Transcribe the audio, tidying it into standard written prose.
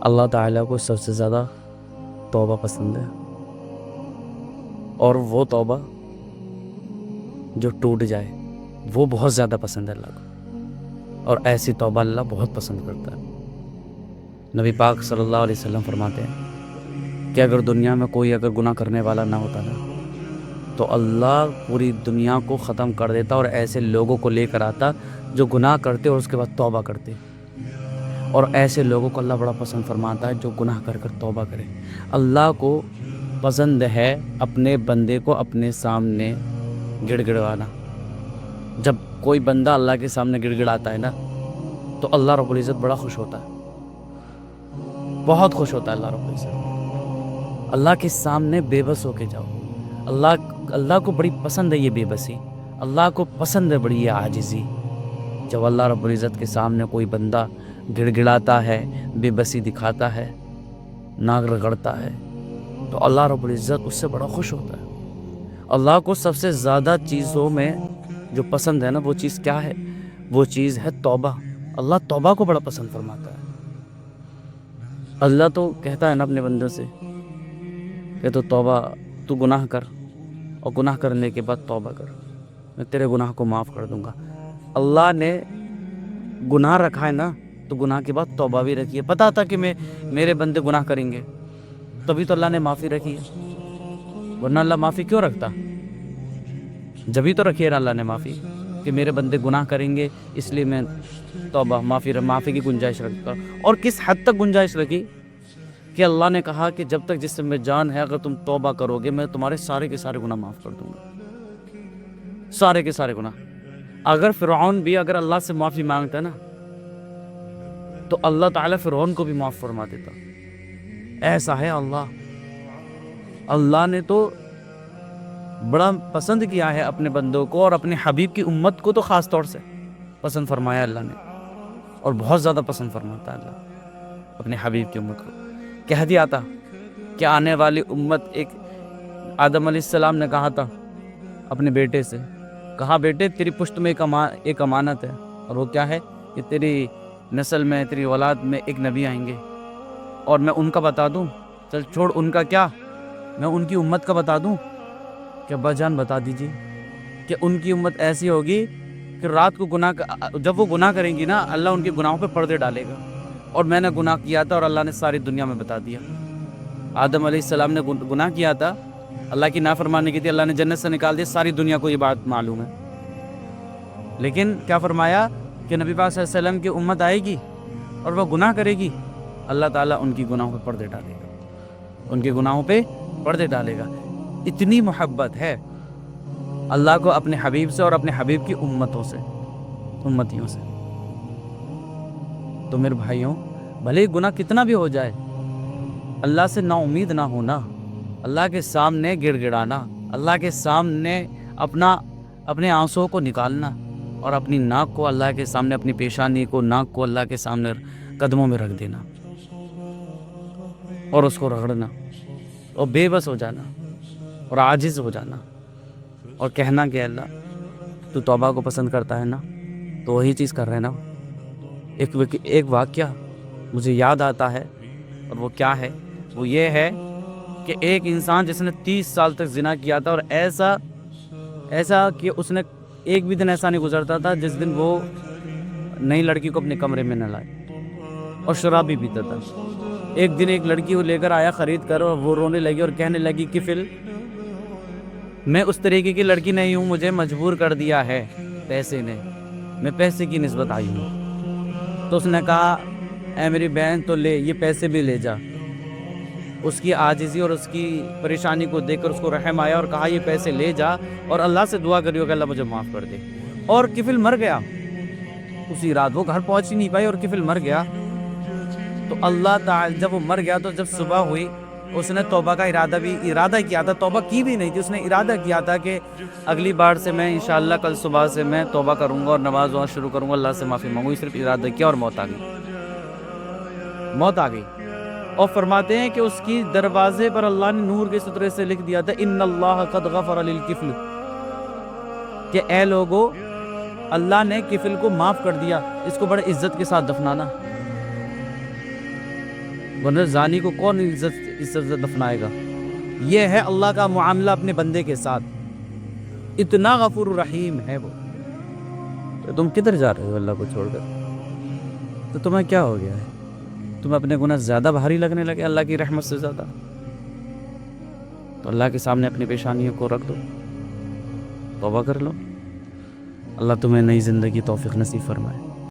اللہ تعالیٰ کو سب سے زیادہ توبہ پسند ہے، اور وہ توبہ جو ٹوٹ جائے وہ بہت زیادہ پسند ہے اللہ کو، اور ایسی توبہ اللہ بہت پسند کرتا ہے۔ نبی پاک صلی اللہ علیہ وسلم فرماتے ہیں کہ اگر دنیا میں کوئی اگر گناہ کرنے والا نہ ہوتا نا تو اللہ پوری دنیا کو ختم کر دیتا اور ایسے لوگوں کو لے کر آتا جو گناہ کرتے اور اس کے بعد توبہ کرتے، اور ایسے لوگوں کو اللہ بڑا پسند فرماتا ہے جو گناہ کر کر توبہ کرے۔ اللہ کو پسند ہے اپنے بندے کو اپنے سامنے گڑ گڑانا۔ جب کوئی بندہ اللہ کے سامنے گڑ گڑاتا ہے نا تو اللہ رب العزت بڑا خوش ہوتا ہے، بہت خوش ہوتا ہے اللہ رب العزت۔ اللہ کے سامنے بے بس ہو کے جاؤ، اللہ کو بڑی پسند ہے یہ بے بسی، اللہ کو پسند ہے بڑی یہ عاجزی۔ جب اللہ رب العزت کے سامنے کوئی بندہ گڑ گڑاتا ہے، بے بسی دکھاتا ہے، ناک رگڑتا ہے، تو اللہ رب العزت اس سے بڑا خوش ہوتا ہے۔ اللہ کو سب سے زیادہ چیزوں میں جو پسند ہے نا وہ چیز کیا ہے؟ وہ چیز ہے توبہ۔ اللہ توبہ کو بڑا پسند فرماتا ہے۔ اللہ تو کہتا ہے نا اپنے بندوں سے کہ تو گناہ کر، اور گناہ کرنے کے بعد توبہ کر، میں تیرے گناہ کو معاف کر دوں گا۔ اللہ نے گناہ رکھا ہے نا تو گناہ کے بعد توبہ بھی رکھی ہے۔ پتا تھا کہ میرے بندے گناہ کریں گے، تبھی تو اللہ نے معافی رکھی ہے، ورنہ اللہ معافی کیوں رکھتا؟ جبھی تو رکھی ہے اللہ نے معافی کہ میرے بندے گناہ کریں گے، اس لیے میں توبہ معافی کی گنجائش رکھتا ہوں۔ اور کس حد تک گنجائش رکھی کہ اللہ نے کہا کہ جب تک جسم میں جان ہے اگر تم توبہ کرو گے میں تمہارے سارے کے سارے گناہ معاف کر دوں گا، سارے کے سارے گناہ۔ اگر فرعون بھی اگر اللہ سے معافی مانگتا نا تو اللہ تعالیٰ فرعون کو بھی معاف فرما دیتا۔ ایسا ہے اللہ۔ اللہ نے تو بڑا پسند کیا ہے اپنے بندوں کو، اور اپنے حبیب کی امت کو تو خاص طور سے پسند فرمایا اللہ نے، اور بہت زیادہ پسند فرماتا ہے اللہ اپنے حبیب کی امت کو۔ کہہ دیا تھا کہ آنے والی امت، ایک آدم علیہ السلام نے کہا تھا اپنے بیٹے سے، کہا بیٹے تیری پشت میں ایک امانت ہے، اور وہ کیا ہے کہ تیری نسل میں تیری اولاد میں ایک نبی آئیں گے، اور میں ان کا بتا دوں؟ چل چھوڑ ان کا، کیا میں ان کی امت کا بتا دوں؟ کہ ابا جان بتا دیجیے کہ ان کی امت ایسی ہوگی کہ رات کو جب وہ گناہ کریں گی نا اللہ ان کے گناہوں پہ پردے ڈالے گا، اور میں نے گناہ کیا تھا اور اللہ نے ساری دنیا میں بتا دیا۔ آدم علیہ السلام نے گناہ کیا تھا، اللہ کی نافرمانی کی تھی، اللہ نے جنت سے نکال دیا، ساری دنیا کو یہ بات معلوم ہے۔ لیکن کیا فرمایا کہ نبی پاک صلی اللہ علیہ وسلم کی امت آئے گی اور وہ گناہ کرے گی، اللہ تعالیٰ ان کی گناہوں پہ پردے ڈالے گا، ان کے گناہوں پہ پردے ڈالے گا۔ اتنی محبت ہے اللہ کو اپنے حبیب سے اور اپنے حبیب کی امتیوں سے۔ تو میرے بھائیوں، بھلے گناہ کتنا بھی ہو جائے اللہ سے نا امید نہ ہونا، اللہ کے سامنے گڑ گڑانا، اللہ کے سامنے اپنے آنسوں کو نکالنا، اور اپنی ناک کو اللہ کے سامنے، اپنی پیشانی کو، ناک کو اللہ کے سامنے قدموں میں رکھ دینا، اور اس کو رگڑنا، اور بے بس ہو جانا، اور عاجز ہو جانا، اور کہنا کہ اللہ تو توبہ کو پسند کرتا ہے نا، تو وہی چیز کر رہے ہیں نا۔ ایک واقعہ مجھے یاد آتا ہے، اور وہ کیا ہے؟ وہ یہ ہے کہ ایک انسان جس نے 30 سال تک زنا کیا تھا، اور ایسا کہ اس نے ایک بھی دن ایسا نہیں گزرتا تھا جس دن وہ نئی لڑکی کو اپنے کمرے میں نہ لائے، اور شراب بھی پیتا تھا۔ ایک دن ایک لڑکی کو لے کر آیا خرید کر، اور وہ رونے لگی اور کہنے لگی کہ میں اس طریقے کی لڑکی نہیں ہوں، مجھے مجبور کر دیا ہے پیسے نے، میں پیسے کی نسبت آئی ہوں۔ تو اس نے کہا اے میری بہن تو لے، یہ پیسے بھی لے جا۔ اس کی عاجزی اور اس کی پریشانی کو دیکھ کر اس کو رحم آیا اور کہا یہ پیسے لے جا اور اللہ سے دعا کریو کہ اللہ مجھے معاف کر دے۔ اور کفل مر گیا اسی رات، وہ گھر پہنچ ہی نہیں پائی اور کفل مر گیا۔ تو اللہ تعالی جب وہ مر گیا تو جب صبح ہوئی اس نے توبہ کا ارادہ کیا تھا، توبہ کی بھی نہیں تھی، اس نے ارادہ کیا تھا کہ اگلی بار سے میں انشاءاللہ کل صبح سے میں توبہ کروں گا اور نماز وہاں شروع کروں گا، اللہ سے معافی مانگوں۔ صرف ارادہ کیا اور موت آ گئی۔ اور فرماتے ہیں کہ اس کی دروازے پر اللہ نے نور کے سترے سے لکھ دیا تھا ان اللہ قد غفر للکفل، کہ اے لوگو اللہ نے کفل کو معاف کر دیا، اس کو بڑے عزت کے ساتھ دفنانا۔ ورنہ زانی کو کون عزت سے دفنائے گا؟ یہ ہے اللہ کا معاملہ اپنے بندے کے ساتھ، اتنا غفور رحیم ہے وہ۔ تو تم کدھر جا رہے ہو اللہ کو چھوڑ کر؟ تو تمہیں کیا ہو گیا ہے؟ تمہیں اپنے گناہ زیادہ بھاری لگنے لگے اللہ کی رحمت سے زیادہ؟ تو اللہ کے سامنے اپنی پیشانیوں کو رکھ دو، توبہ کر لو، اللہ تمہیں نئی زندگی توفیق نصیب فرمائے۔